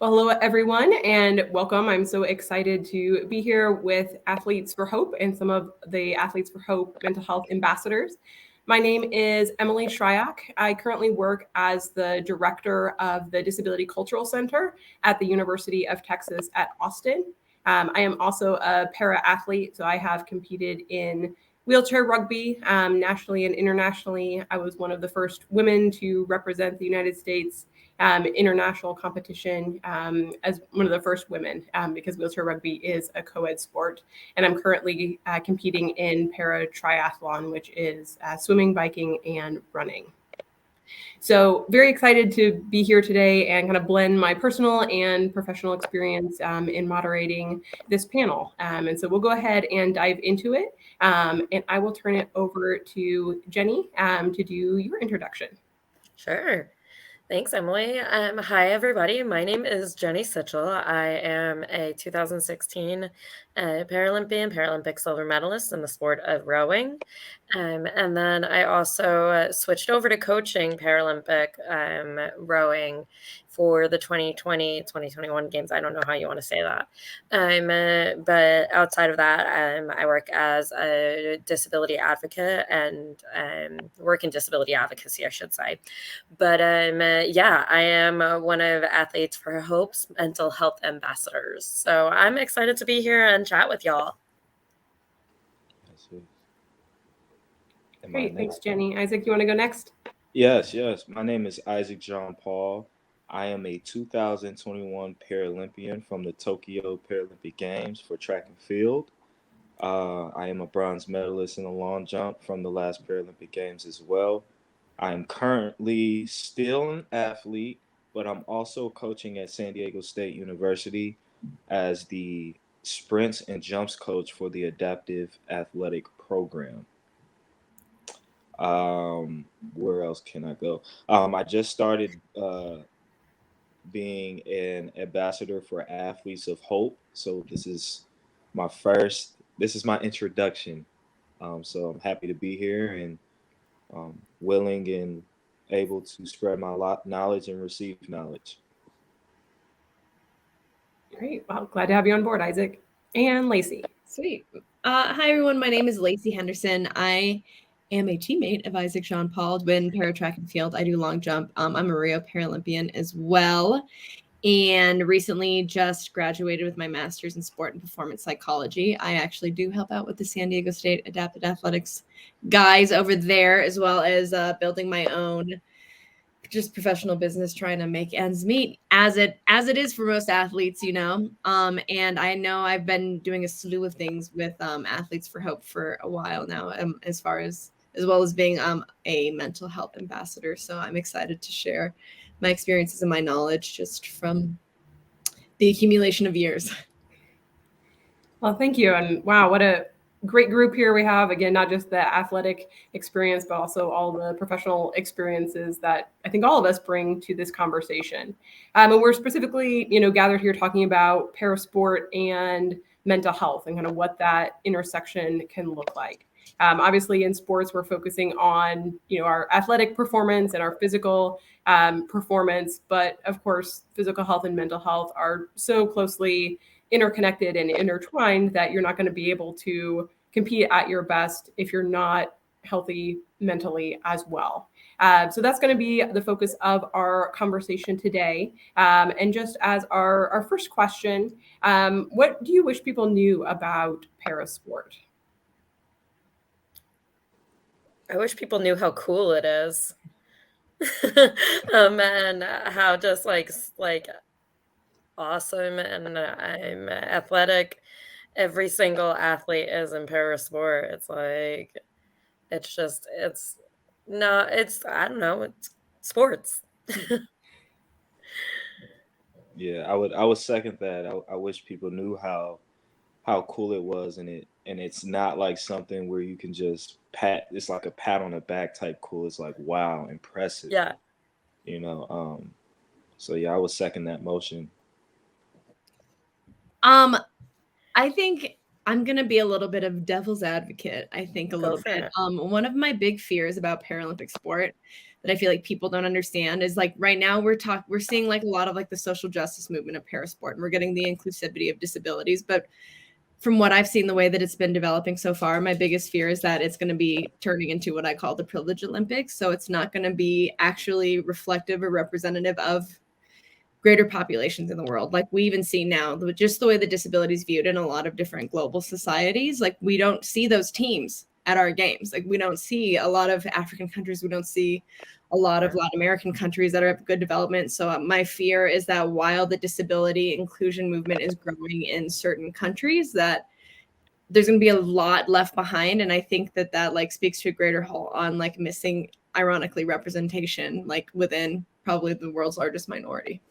Well, hello, everyone, and welcome. I'm so excited to be here with Athletes for Hope and some of the Athletes for Hope mental health ambassadors. My name is Emily Shryock. I currently work as the director of the Disability Cultural Center at the University of Texas at Austin. I am also a para athlete, so I have competed in wheelchair rugby nationally and internationally. I was one of the first women to represent the United States international competition as one of the first women because wheelchair rugby is a co-ed sport. And I'm currently competing in para triathlon, which is swimming, biking, and running. So very excited to be here today and kind of blend my personal and professional experience in moderating this panel. And so we'll go ahead and dive into it. And I will turn it over to Jenny to do your introduction. Sure. Thanks, Emily. Hi, everybody. My name is Jenny Sichel. I am a 2016 Paralympic silver medalist in the sport of rowing. And then I also switched over to coaching Paralympic rowing for the 2020-2021 games. I don't know how you want to say that. But outside of that, I work as a disability advocate and work in disability advocacy, I should say. But yeah, I am one of Athletes for Hope's mental health ambassadors. So I'm excited to be here and chat with y'all. Great. Thanks, Jenny. Isaac, you want to go next? Yes. My name is Isaac John Paul. I am a 2021 Paralympian from the Tokyo Paralympic Games for track and field. I am a bronze medalist in the long jump from the last Paralympic Games as well. I am currently still an athlete, but I'm also coaching at San Diego State University as the sprints and jumps coach for the adaptive athletic program. Where else can I go? I just started being an ambassador for Athletes of Hope. So this is my introduction. So I'm happy to be here and willing and able to spread my knowledge and receive knowledge. Great. Well, glad to have you on board, Isaac. And Lacey. Sweet. Hi, everyone. My name is Lacey Henderson. I am a teammate of Isaac Jean Paul in para track and field. I do long jump. I'm a Rio Paralympian as well. And recently just graduated with my master's in sport and performance psychology. I actually do help out with the San Diego State Adapted Athletics guys over there, as well as building my own just professional business, trying to make ends meet as it is for most athletes, and I know I've been doing a slew of things with Athletes for Hope for a while now, as well as being a mental health ambassador. So I'm excited to share my experiences and my knowledge just from the accumulation of years. Well, thank you. And wow, what a great group here we have. Again, not just the athletic experience, but also all the professional experiences that I think all of us bring to this conversation. And we're specifically, gathered here talking about parasport and mental health and kind of what that intersection can look like. Obviously, in sports, we're focusing on, our athletic performance and our physical performance. But of course, physical health and mental health are so closely interconnected and intertwined that you're not going to be able to compete at your best if you're not healthy mentally as well. So that's going to be the focus of our conversation today. And just as our first question, what do you wish people knew about parasport? I wish people knew how cool it is. And how just like awesome and I'm athletic every single athlete is in parasport. It's I don't know, it's sports. Yeah, I would second that. I wish people knew how cool it was, and it's not like something where you can just it's like a pat on the back type cool. It's like, wow, impressive. Yeah. So yeah, I would second that motion. I think I'm going to be a little bit of devil's advocate, I think a little bit. One of my big fears about Paralympic sport, that I feel like people don't understand is like right now we're seeing like a lot of like the social justice movement of parasport, and we're getting the inclusivity of disabilities. But from what I've seen, the way that it's been developing so far, my biggest fear is that it's going to be turning into what I call the privilege Olympics. So it's not going to be actually reflective or representative of greater populations in the world. Like we even see now, just the way the disability is viewed in a lot of different global societies, like we don't see those teams at our games. Like we don't see a lot of African countries. We don't see a lot of Latin American countries that are good development. So my fear is that while the disability inclusion movement is growing in certain countries, that there's going to be a lot left behind. And I think that like speaks to a greater whole on like missing, ironically, representation, like within probably the world's largest minority.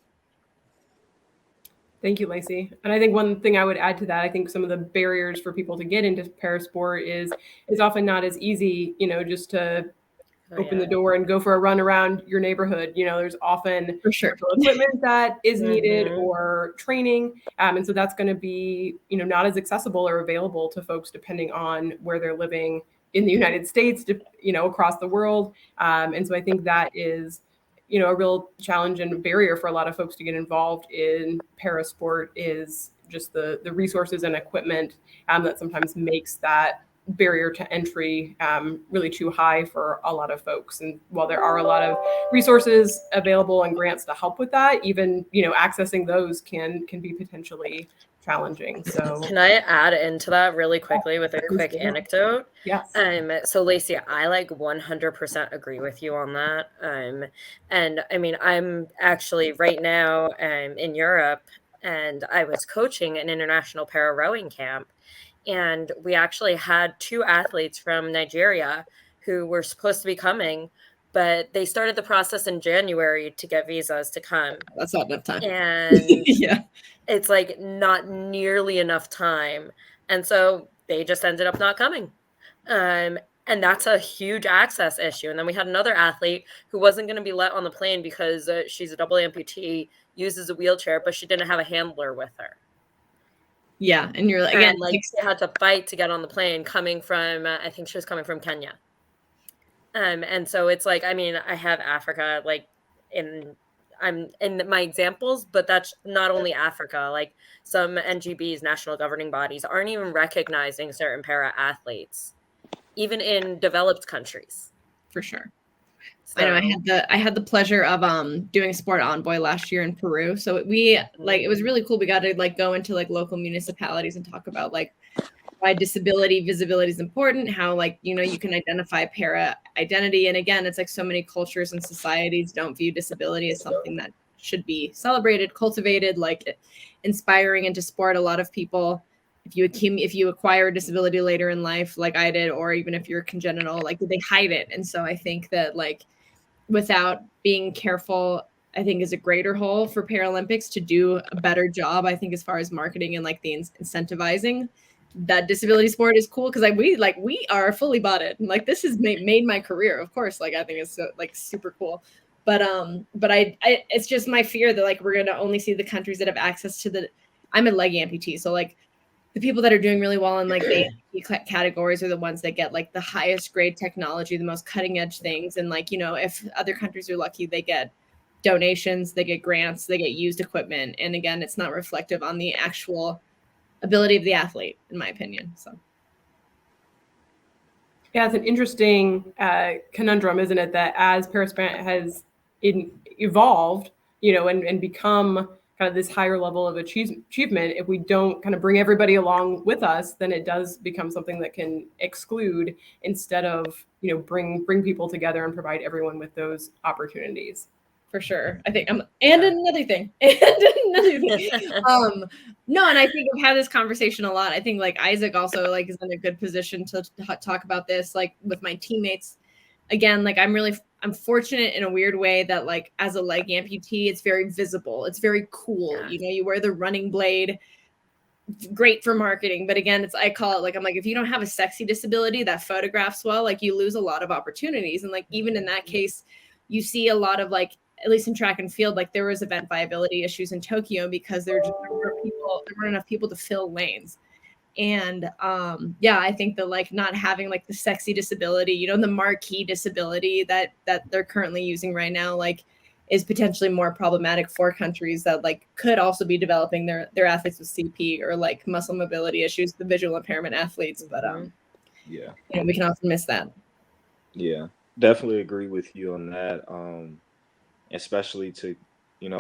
Thank you, Lacey. And I think one thing I would add to that, I think some of the barriers for people to get into parasport is often not as easy, just to open the door and go for a run around your neighborhood. There's often for sure equipment that is needed or training. And so that's going to be, not as accessible or available to folks depending on where they're living in the United States, across the world. And so I think that is, a real challenge and barrier for a lot of folks to get involved in parasport is just the resources and equipment that sometimes makes that barrier to entry really too high for a lot of folks. And while there are a lot of resources available and grants to help with that, even, accessing those can be potentially challenging. So can I add into that really quickly with a quick anecdote? Yes. So Lacey, I like 100% agree with you on that. And I mean, I'm actually right now in Europe, and I was coaching an international para rowing camp. And we actually had 2 athletes from Nigeria who were supposed to be coming, but they started the process in January to get visas to come. That's not enough time. And yeah, it's like not nearly enough time. And so they just ended up not coming. And that's a huge access issue. And then we had another athlete who wasn't going to be let on the plane because she's a double amputee, uses a wheelchair, but she didn't have a handler with her. Yeah, and you're again, like she had to fight to get on the plane coming from, I think she was coming from Kenya. And so it's like, I mean, I have Africa like I'm in my examples, but that's not only Africa. Like some NGBs, national governing bodies, aren't even recognizing certain para athletes, even in developed countries. For sure. So. I know I had the pleasure of doing Sport Envoy last year in Peru. So we it was really cool. We got to like go into like local municipalities and talk about like why disability visibility is important, how like, you can identify para identity. And again, it's like so many cultures and societies don't view disability as something that should be celebrated, cultivated, like inspiring into sport. A lot of people, if you acquire a disability later in life, like I did, or even if you're congenital, like they hide it. And so I think that like, without being careful, I think is a greater whole for Paralympics to do a better job, I think, as far as marketing and like the incentivizing that disability sport is cool. Cause we are fully bought it. And like, this has made my career, of course. Like, I think it's so, like super cool. But I it's just my fear that like, we're going to only see the countries that have access to I'm a leg amputee. So like the people that are doing really well in like the categories are the ones that get like the highest grade technology, the most cutting edge things. And like, if other countries are lucky, they get donations, they get grants, they get used equipment. And again, it's not reflective on the actual ability of the athlete, in my opinion. So. Yeah, it's an interesting conundrum, isn't it? That as parasport has evolved, and become kind of this higher level of achievement, if we don't kind of bring everybody along with us, then it does become something that can exclude instead of, bring people together and provide everyone with those opportunities. For sure. I think another thing. No, and I think I've had this conversation a lot. I think like Isaac also like is in a good position to talk about this, like with my teammates. Again, like I'm fortunate in a weird way that like as a leg amputee, it's very visible. It's very cool. Yeah. You wear the running blade, great for marketing. But again, I call it like, I'm like, if you don't have a sexy disability that photographs well, like you lose a lot of opportunities. And like, even in that case, you see a lot of like, at least in track and field, like there was event viability issues in Tokyo because there weren't enough people to fill lanes. And yeah, I think that like not having like the sexy disability, you know, the marquee disability that they're currently using right now, like is potentially more problematic for countries that like could also be developing their athletes with CP or like muscle mobility issues, the visual impairment athletes. But yeah, you know, we can often miss that. yeah, definitely agree with you on that. Especially to,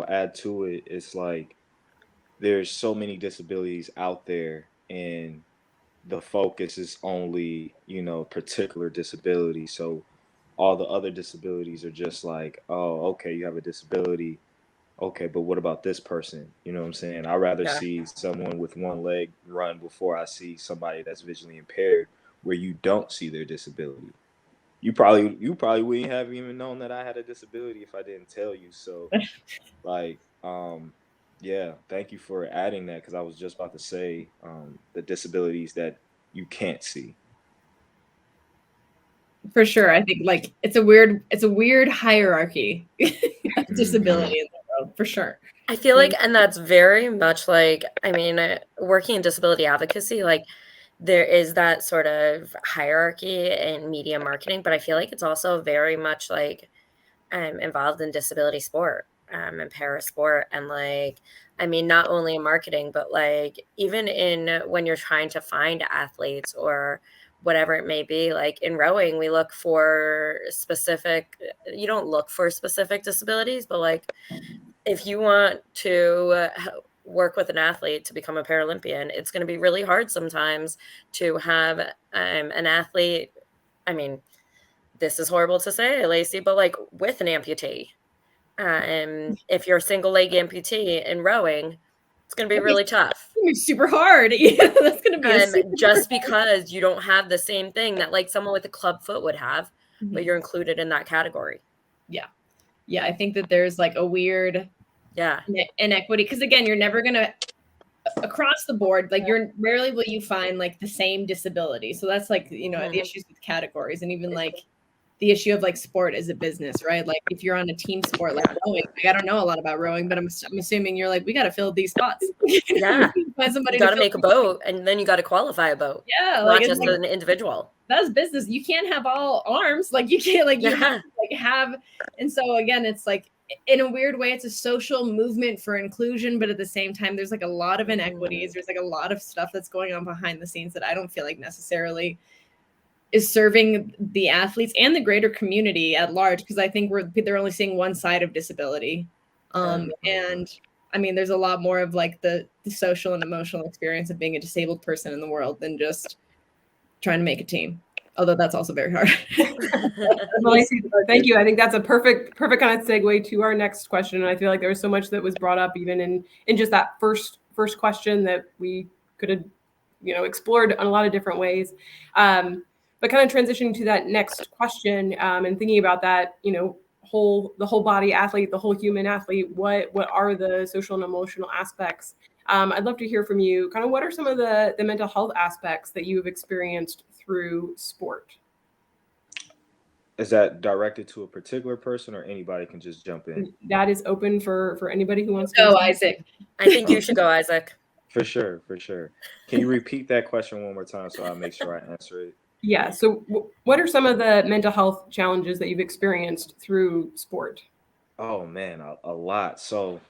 add to it, it's like there's so many disabilities out there, and the focus is only, particular disability. So all the other disabilities are just like, oh, okay, you have a disability. Okay, but what about this person? You know what I'm saying? I'd rather Yeah. see someone with one leg run before I see somebody that's visually impaired where you don't see their disability. You probably wouldn't have even known that I had a disability if I didn't tell you. So like, yeah, thank you for adding that, because I was just about to say the disabilities that you can't see. For sure. I think like it's a weird hierarchy of disability in the world, for sure. I feel like, and that's very much like, I mean, working in disability advocacy, like there is that sort of hierarchy in media marketing, but I feel like it's also very much like involved in disability sport and parasport. And like, I mean, not only in marketing, but like even in when you're trying to find athletes or whatever it may be, like in rowing, we look for specific, you don't look for specific disabilities, but like if you want to work with an athlete to become a Paralympian, it's going to be really hard sometimes to have an athlete. I mean, this is horrible to say, Lacey, but like with an amputee. If you're a single leg amputee in rowing, it's going to be really tough. It's super hard. Yeah, that's going to be just because you don't have the same thing that like someone with a club foot would have, but you're included in that category. Yeah. Yeah, I think that there's like a weird inequity, because again, you're never going to across the board, like you're rarely will you find like the same disability. So that's like, you know, the issues with categories, and even like the issue of like sport as a business, right? Like if you're on a team sport like rowing, like, I don't know a lot about rowing, but I'm assuming you're like, we got to fill these spots. Yeah. Find somebody You got to make a boat, and then you got to qualify a boat. Yeah, not like just like, an individual. That's business. You can't have all arms. Like you can't like you have to, like have. And so again, it's like in a weird way, it's a social movement for inclusion, but at the same time, there's like a lot of inequities. There's like a lot of stuff that's going on behind the scenes that I don't feel like necessarily is serving the athletes and the greater community at large, because I think they're only seeing one side of disability. And I mean, there's a lot more of like the social and emotional experience of being a disabled person in the world than just trying to make a team. Although that's also very hard. Thank you. I think that's a perfect kind of segue to our next question. And I feel like there was so much that was brought up even in just that first question that we could have, explored in a lot of different ways. But kind of transitioning to that next question and thinking about that, the whole body athlete, the whole human athlete, what are the social and emotional aspects? I'd love to hear from you. Kind of what are some of the mental health aspects that you have experienced through sport? Is that directed to a particular person, or anybody can just jump in? That is open for anybody who wants to. Go, Isaac. I think you should go, Isaac. For sure. Can you repeat that question one more time so I make sure I answer it? Yeah. So what are some of the mental health challenges that you've experienced through sport? Oh man, a lot. So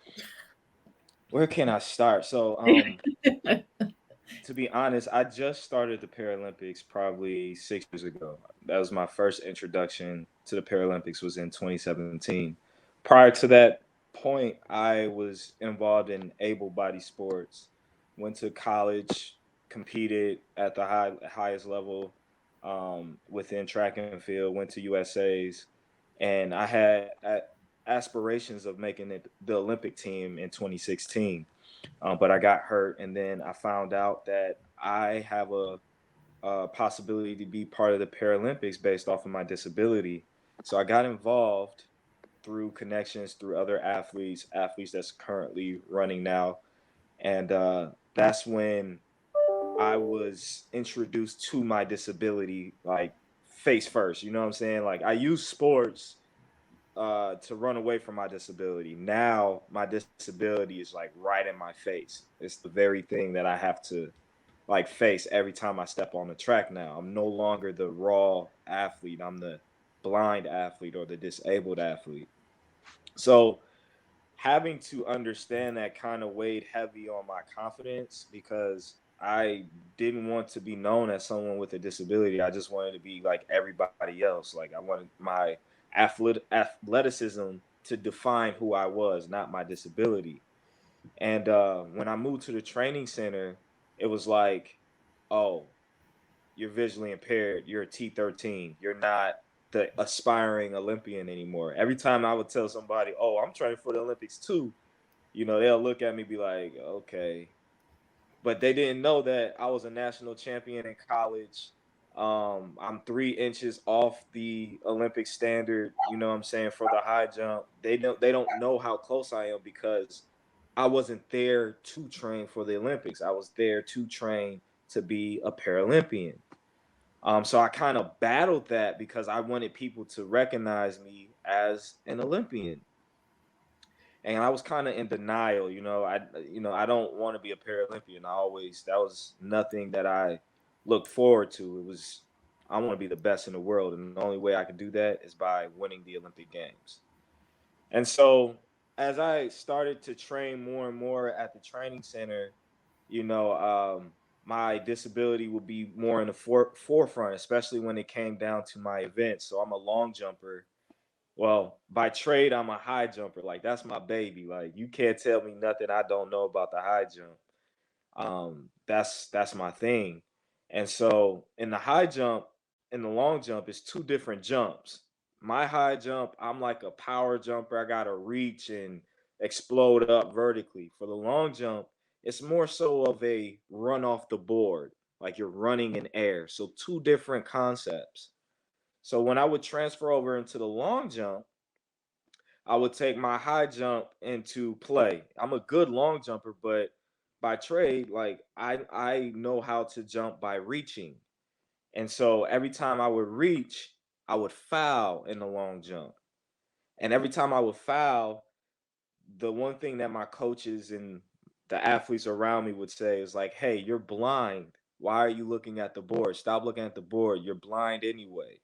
where can I start? So to be honest, I just started the Paralympics probably 6 years ago. That was my first introduction to the Paralympics, was in 2017. Prior to that point, I was involved in able-bodied sports, went to college, competed at the highest level within track and field, went to USA's, and I had aspirations of making it the Olympic team in 2016. But I got hurt, and then I found out that I have a possibility to be part of the Paralympics based off of my disability. So I got involved through connections, through other athletes that's currently running now. And that's when I was introduced to my disability, like face first. You know what I'm saying? Like I use sports to run away from my disability. Now my disability is like right in my face. It's the very thing that I have to like face every time I step on the track now. I'm no longer the raw athlete. I'm the blind athlete or the disabled athlete. So having to understand that kind of weighed heavy on my confidence because I didn't want to be known as someone with a disability. I just wanted to be like everybody else. Like I wanted my athleticism to define who I was, not my disability. And when I moved to the training center, it was like, oh, you're visually impaired. You're a T13. You're not the aspiring Olympian anymore. Every time I would tell somebody, oh, I'm training for the Olympics too, they'll look at me, be like, okay. But they didn't know that I was a national champion in college. I'm 3 inches off the Olympic standard, what I'm saying, for the high jump. They don't know how close I am because I wasn't there to train for the Olympics. I was there to train to be a Paralympian. So I kind of battled that because I wanted people to recognize me as an Olympian. And I was kind of in denial, I don't want to be a Paralympian. That was nothing that I looked forward to. I want to be the best in the world. And the only way I could do that is by winning the Olympic Games. And so as I started to train more and more at the training center, my disability would be more in the forefront, especially when it came down to my events. So I'm a long jumper. Well, by trade, I'm a high jumper. Like that's my baby. Like you can't tell me nothing I don't know about the high jump. That's my thing. And so in the high jump, in the long jump, it's two different jumps. My high jump, I'm like a power jumper. I gotta reach and explode up vertically. For the long jump, it's more so of a run off the board, like you're running in air. So two different concepts. So when I would transfer over into the long jump, I would take my high jump into play. I'm a good long jumper, but by trade, like I know how to jump by reaching. And so every time I would reach, I would foul in the long jump. And every time I would foul, the one thing that my coaches and the athletes around me would say is like, "Hey, you're blind. Why are you looking at the board? Stop looking at the board. You're blind anyway."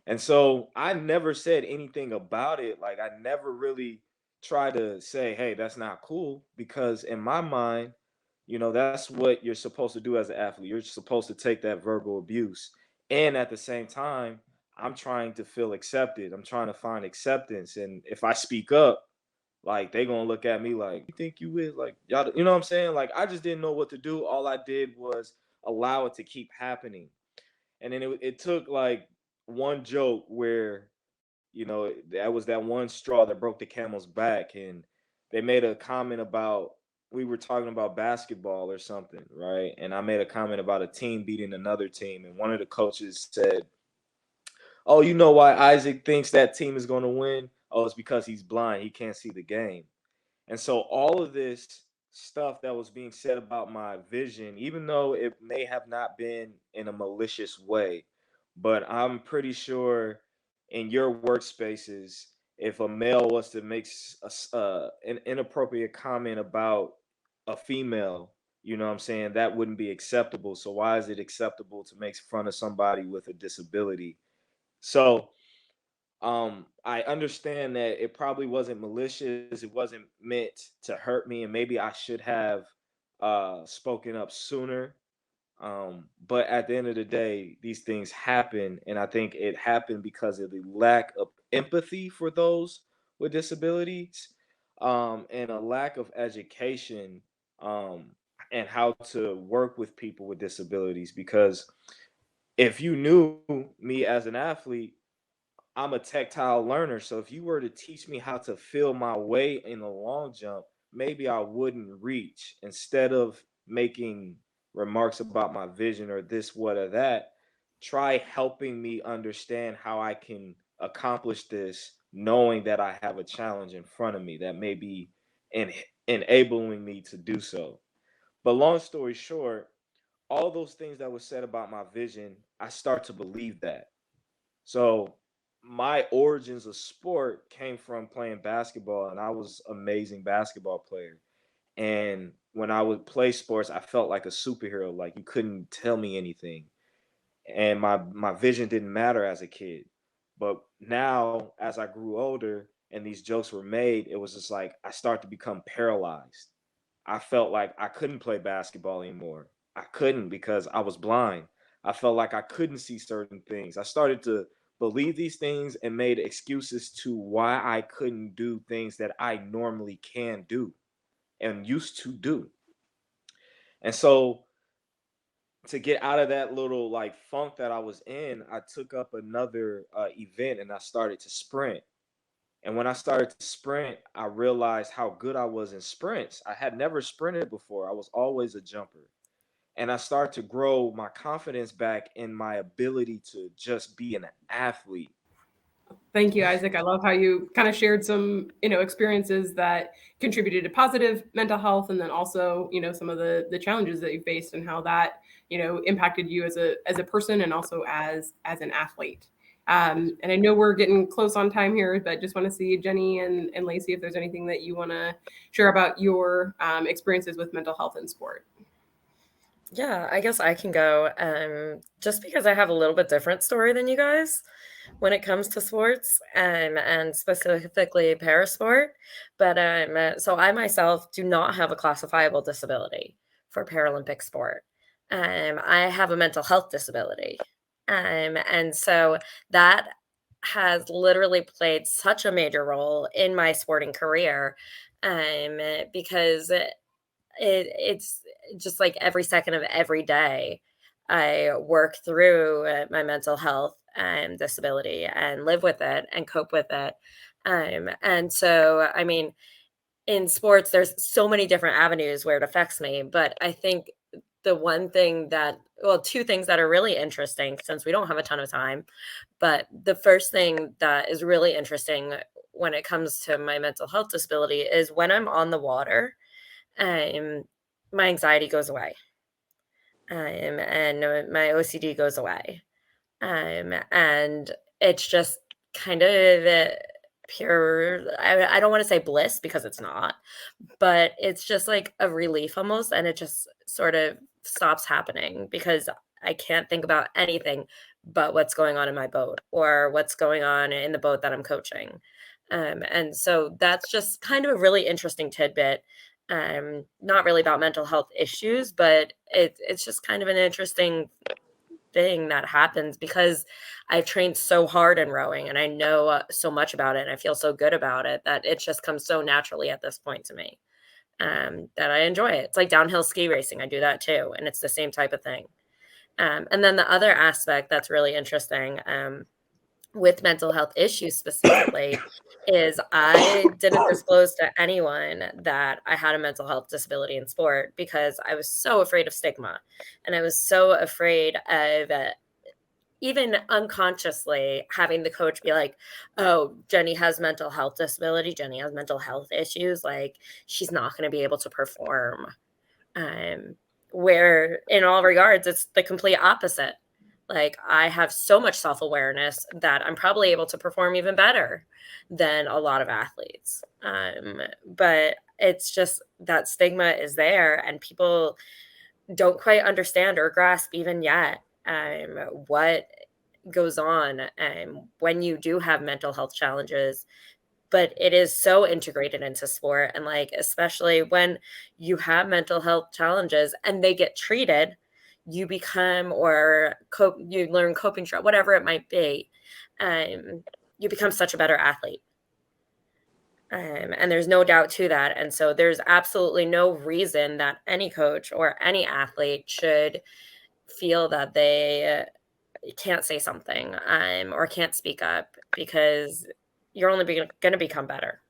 And so I never said anything about it. Like I never really tried to say, hey, that's not cool. Because in my mind, that's what you're supposed to do as an athlete. You're supposed to take that verbal abuse. And at the same time, I'm trying to feel accepted. I'm trying to find acceptance. And if I speak up, like they gonna look at me like, you think you is like y'all, you know what I'm saying? Like I just didn't know what to do. All I did was allow it to keep happening. And then it took like one joke where that was that one straw that broke the camel's back, and they made a comment about we were talking about basketball or something, right? And I made a comment about a team beating another team, and one of the coaches said, oh, you know why Isaac thinks that team is going to win? Oh, it's because he's blind, he can't see the game. And so all of this stuff that was being said about my vision, even though it may have not been in a malicious way, but I'm pretty sure in your workspaces, if a male was to make an inappropriate comment about a female, what I'm saying, that wouldn't be acceptable. So why is it acceptable to make fun of somebody with a disability? So I understand that it probably wasn't malicious, it wasn't meant to hurt me, and maybe I should have spoken up sooner. But at the end of the day, these things happen, and I think it happened because of the lack of empathy for those with disabilities, and a lack of education, and how to work with people with disabilities. Because if you knew me as an athlete, I'm a tactile learner. So if you were to teach me how to feel my way in the long jump, maybe I wouldn't reach. Instead of making remarks about my vision or this, what, or that, try helping me understand how I can accomplish this, knowing that I have a challenge in front of me that may be enabling me to do so. But long story short, all those things that were said about my vision, I start to believe that. So my origins of sport came from playing basketball, and I was amazing basketball player. And when I would play sports, I felt like a superhero. Like you couldn't tell me anything, and my vision didn't matter as a kid. But now, as I grew older and these jokes were made, it was just like I started to become paralyzed. I felt like I couldn't play basketball anymore. I couldn't because I was blind. I felt like I couldn't see certain things. I started to believe these things and made excuses to why I couldn't do things that I normally can do and used to do. And so to get out of that little like funk that I was in, I took up another event and I started to sprint. And when I started to sprint, I realized how good I was in sprints. I had never sprinted before. I was always a jumper. And I started to grow my confidence back in my ability to just be an athlete. Thank you, Isaac. I love how you kind of shared some, experiences that contributed to positive mental health, and then also, some of the challenges that you faced and how that, impacted you as a person and also as an athlete. And I know we're getting close on time here, but just want to see Jenny and Lacey if there's anything that you want to share about your experiences with mental health in sport. Yeah, I guess I can go. Just because I have a little bit different story than you guys when it comes to sports, and specifically parasport. But so I myself do not have a classifiable disability for Paralympic sport. I have a mental health disability. And so that has literally played such a major role in my sporting career, because it's just like every second of every day I work through my mental health and disability and live with it and cope with it. And so, I mean, in sports, there's so many different avenues where it affects me. But I think the one thing that, well, two things that are really interesting since we don't have a ton of time. But the first thing that is really interesting when it comes to my mental health disability is when I'm on the water, um, my anxiety goes away, and my OCD goes away. And it's just kind of pure, I don't want to say bliss because it's not, but it's just like a relief almost. And it just sort of stops happening because I can't think about anything but what's going on in my boat or what's going on in the boat that I'm coaching. And so that's just kind of a really interesting tidbit. Not really about mental health issues, but it's just kind of an interesting thing that happens because I've trained so hard in rowing and I know so much about it and I feel so good about it that it just comes so naturally at this point to me, that I enjoy it. It's like downhill ski racing. I do that too. And it's the same type of thing. And then the other aspect that's really interesting, with mental health issues specifically, is I didn't disclose to anyone that I had a mental health disability in sport because I was so afraid of stigma. And I was so afraid of even unconsciously having the coach be like, oh, Jenny has mental health disability. Jenny has mental health issues. Like, she's not going to be able to perform. Where in all regards, it's the complete opposite. Like, I have so much self-awareness that I'm probably able to perform even better than a lot of athletes. But it's just that stigma is there and people don't quite understand or grasp even yet what goes on when you do have mental health challenges. But it is so integrated into sport. And like, especially when you have mental health challenges and they get treated, you become, or cope, you learn coping, whatever it might be. You become such a better athlete. And there's no doubt to that. And so there's absolutely no reason that any coach or any athlete should feel that they can't say something, or can't speak up, because you're only going to become better.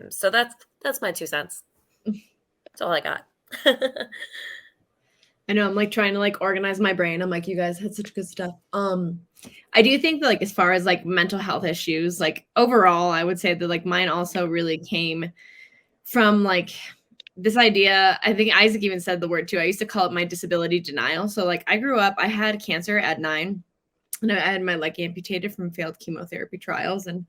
So that's my 2 cents. That's all I got. I know I'm like trying to like organize my brain. I'm like, you guys had such good stuff. I do think that like as far as like mental health issues, like overall, I would say that like mine also really came from like this idea. I think Isaac even said the word too. I used to call it my disability denial. So like I grew up, I had cancer at 9, and I had my leg amputated from failed chemotherapy trials. And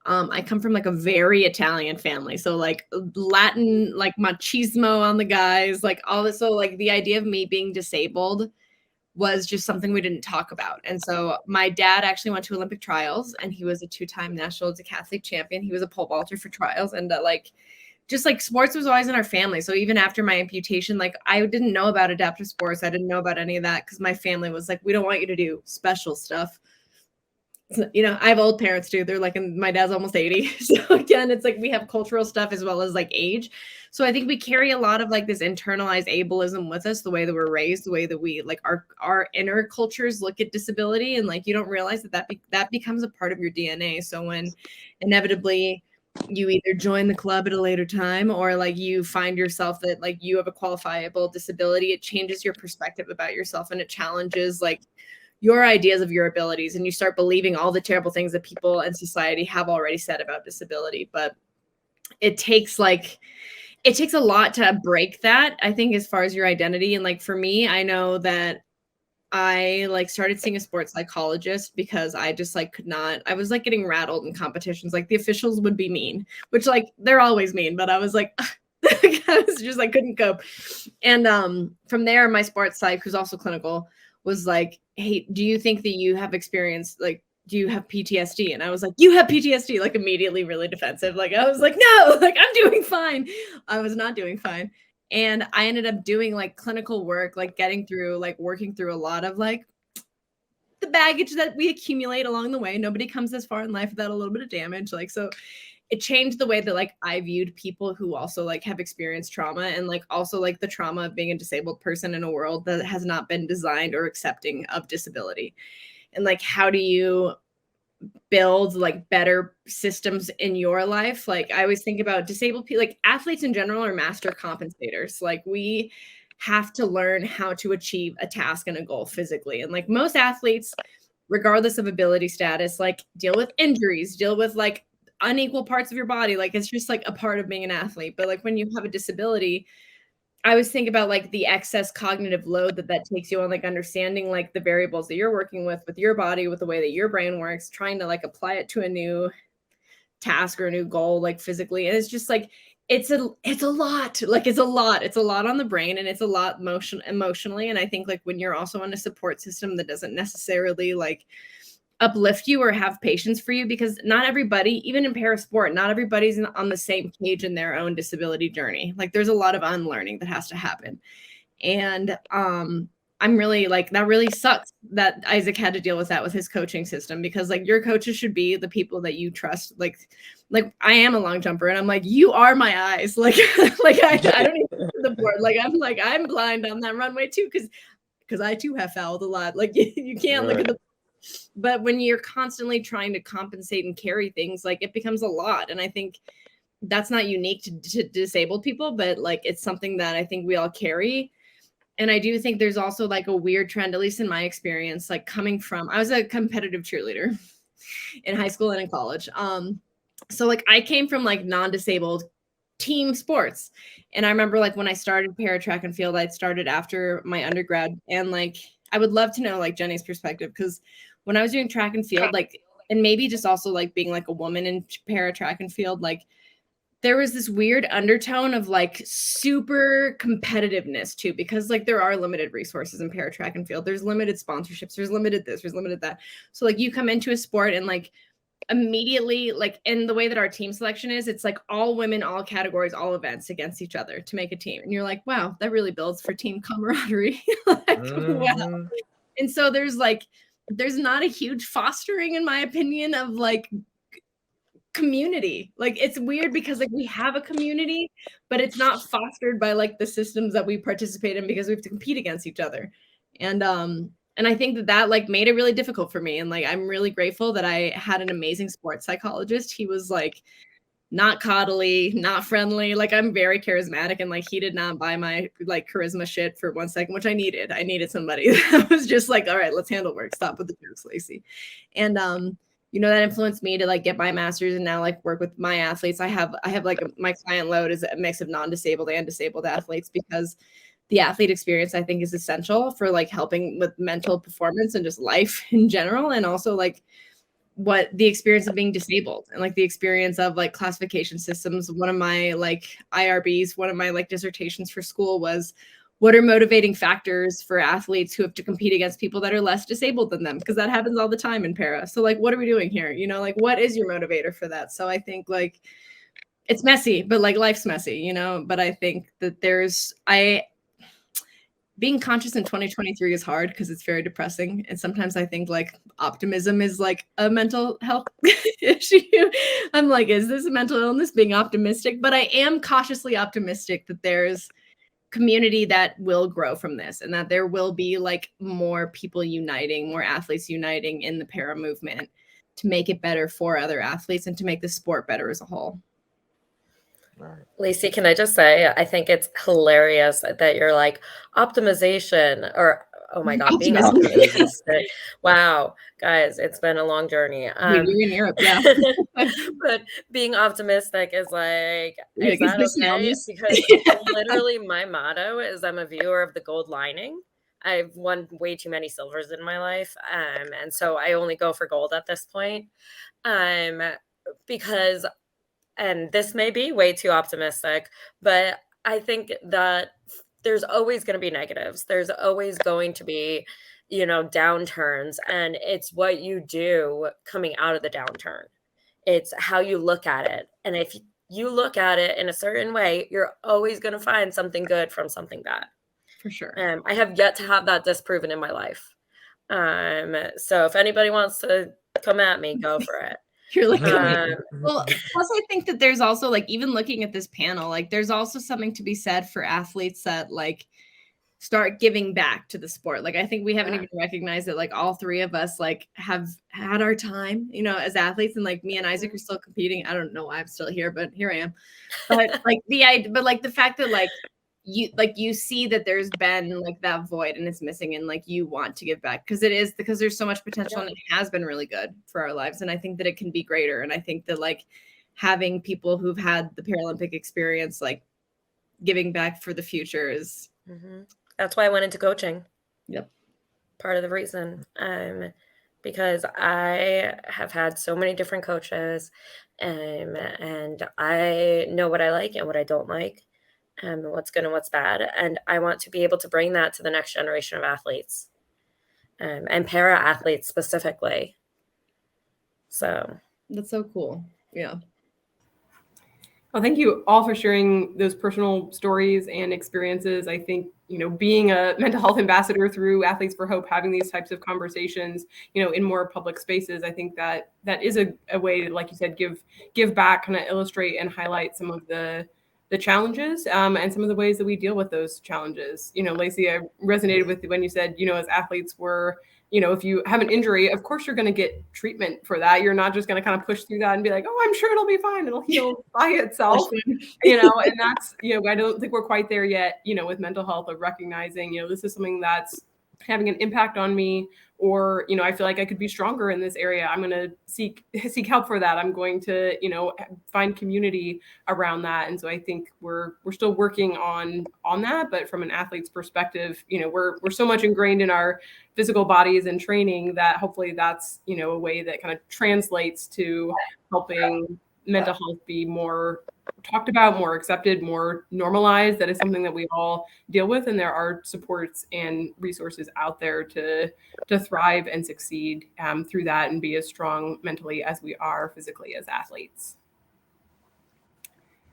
I come from like a very Italian family. So like Latin, like machismo on the guys, like all this. So like the idea of me being disabled was just something we didn't talk about. And so my dad actually went to Olympic trials, and he was a 2-time national decathlete champion. He was a pole vaulter for trials, and just like sports was always in our family. So even after my amputation, like I didn't know about adaptive sports. I didn't know about any of that because my family was like, we don't want you to do special stuff. You know, I have old parents too. They're like, and my dad's almost 80. So again, it's like we have cultural stuff as well as like age. So I think we carry a lot of like this internalized ableism with us, the way that we're raised, the way that we like our inner cultures look at disability, and like you don't realize that becomes a part of your DNA. So when inevitably you either join the club at a later time, or like you find yourself that like you have a qualifiable disability, it changes your perspective about yourself, and it challenges like your ideas of your abilities, and you start believing all the terrible things that people and society have already said about disability. But it takes a lot to break that, I think, as far as your identity. And like for me, I know that I like started seeing a sports psychologist because I just like could not, I was like getting rattled in competitions. Like the officials would be mean, which like they're always mean, but I was like, I was just like couldn't cope. And from there, my sports psych, who's also clinical, was like, hey, do you think that you have experience, like, do you have PTSD? And I was like, you have PTSD, like immediately really defensive. Like I was like, no, like I'm doing fine. I was not doing fine. And I ended up doing like clinical work, like getting through, like working through a lot of like the baggage that we accumulate along the way. Nobody comes this far in life without a little bit of damage. Like, so it changed the way that like I viewed people who also like have experienced trauma, and like also like the trauma of being a disabled person in a world that has not been designed or accepting of disability. And like, how do you build like better systems in your life? Like I always think about disabled people, like athletes in general are master compensators. Like we have to learn how to achieve a task and a goal physically. And like most athletes, regardless of ability status, like deal with injuries, deal with like unequal parts of your body. Like it's just like a part of being an athlete. But like when you have a disability, I always think about like the excess cognitive load that takes you on, like understanding like the variables that you're working with your body, with the way that your brain works, trying to like apply it to a new task or a new goal, like physically. And it's just like, it's a lot, like it's a lot on the brain, and it's a lot emotionally. And I think like when you're also in a support system that doesn't necessarily like uplift you or have patience for you, because not everybody, even in parasport, not everybody's on the same page in their own disability journey. Like there's a lot of unlearning that has to happen. And I'm really like, that really sucks that Isaac had to deal with that with his coaching system, because like your coaches should be the people that you trust. Like I am a long jumper, and I'm like, you are my eyes. Like, I don't even see the board. I'm blind on that runway too. Cause I too have fouled a lot. Like you can't look at the. But when you're constantly trying to compensate and carry things, like it becomes a lot. And I think that's not unique to disabled people, but like it's something that I think we all carry. And I do think there's also like a weird trend, at least in my experience, like coming from, I was a competitive cheerleader in high school and in college. So like I came from like non-disabled team sports. And I remember like when I started para track and field, I started after my undergrad, and like I would love to know like Jenny's perspective, because when I was doing track and field, like, and maybe just also like being like a woman in para track and field, like there was this weird undertone of like super competitiveness too, because like there are limited resources in para track and field. There's limited sponsorships, there's limited this, there's limited that. So like you come into a sport and like immediately, like in the way that our team selection is, it's like all women, all categories, all events against each other to make a team. And you're like, wow, that really builds for team camaraderie. Wow. And so there's not a huge fostering, in my opinion, of like community. Like it's weird because like we have a community, but it's not fostered by like the systems that we participate in, because we have to compete against each other. And I think that like made it really difficult for me. And like I'm really grateful that I had an amazing sports psychologist. He was like not coddly, not friendly. Like I'm very charismatic, and like he did not buy my like charisma shit for 1 second, which I needed. I needed somebody that was just like, all right, let's handle work. Stop with the jokes, Lacey. And that influenced me to like get my master's and now like work with my athletes. I have like my client load is a mix of non-disabled and disabled athletes, because the athlete experience I think is essential for like helping with mental performance and just life in general. And also like what the experience of being disabled and like the experience of like classification systems. One of my like IRBs, one of my like dissertations for school was, what are motivating factors for athletes who have to compete against people that are less disabled than them? Because that happens all the time in para. So like, what are we doing here? You know, like what is your motivator for that? So I think like it's messy, but like life's messy, you know, but I think that being conscious in 2023 is hard because it's very depressing. And sometimes I think like optimism is like a mental health issue. I'm like, is this a mental illness, being optimistic? But I am cautiously optimistic that there's community that will grow from this and that there will be like more people uniting, more athletes uniting in the para movement to make it better for other athletes and to make the sport better as a whole. Right. Lacey, can I just say, I think it's hilarious that you're like optimization or, oh my God, being optimistic. Wow, guys, it's been a long journey. Wait, you're in Europe, yeah. But being optimistic is like, You're is like, that is this okay? illness? Because literally my motto is I'm a viewer of the gold lining. I've won way too many silvers in my life. And so I only go for gold at this point. Because and this may be way too optimistic, but I think that there's always going to be negatives. There's always going to be, you know, downturns, and it's what you do coming out of the downturn. It's how you look at it. And if you look at it in a certain way, you're always going to find something good from something bad. For sure. I have yet to have that disproven in my life. So if anybody wants to come at me, go for it. You're like, well, plus I think that there's also like, even looking at this panel, like there's also something to be said for athletes that like start giving back to the sport. Like, I think we haven't even recognized that like all three of us like have had our time, you know, as athletes, and like me and Isaac are still competing. I don't know why I'm still here, but here I am. But like the fact that like you see that there's been like that void and it's missing, and like you want to give back because there's so much potential and it has been really good for our lives, and I think that it can be greater. And I think that like having people who've had the Paralympic experience like giving back for the future is that's why I went into coaching. Yep. Part of the reason, because I have had so many different coaches, and I know what I like and what I don't like. What's good and what's bad. And I want to be able to bring that to the next generation of athletes, and para athletes specifically. So that's so cool. Yeah. Well, thank you all for sharing those personal stories and experiences. I think, you know, being a mental health ambassador through Athletes for Hope, having these types of conversations, you know, in more public spaces, I think that is a way to, like you said, give back, kind of illustrate and highlight some of the challenges and some of the ways that we deal with those challenges. You know, Lacey, I resonated with when you said, you know, as athletes, you know, if you have an injury, of course you're going to get treatment for that. You're not just going to kind of push through that and be like, oh, I'm sure it'll be fine. It'll heal by itself, you know, and that's, you know, I don't think we're quite there yet, you know, with mental health, of recognizing, you know, this is something that's having an impact on me, or, you know, I feel like I could be stronger in this area. I'm going to seek help for that. I'm going to, you know, find community around that. And so I think we're still working on that. But from an athlete's perspective, you know, we're so much ingrained in our physical bodies and training that hopefully that's, you know, a way that kind of translates to helping mental health be more talked about, more accepted, more normalized. That is something that we all deal with, and there are supports and resources out there to thrive and succeed through that and be as strong mentally as we are physically as athletes.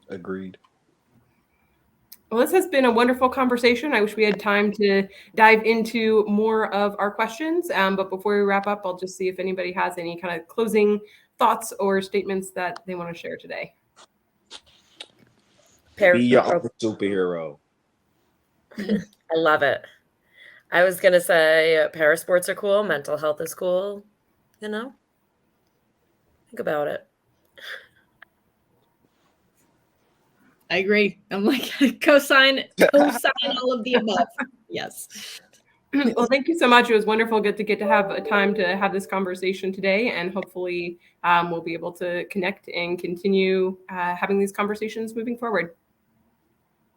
Agreed. Well, this has been a wonderful conversation. I wish we had time to dive into more of our questions, but before we wrap up, I'll just see if anybody has any kind of closing thoughts or statements that they want to share today. Be your own superhero. I love it. I was going to say parasports are cool. Mental health is cool. You know, think about it. I agree. I'm like, co-sign all of the above. Yes. Well, thank you so much. It was wonderful to get to have a time to have this conversation today, and hopefully we'll be able to connect and continue having these conversations moving forward.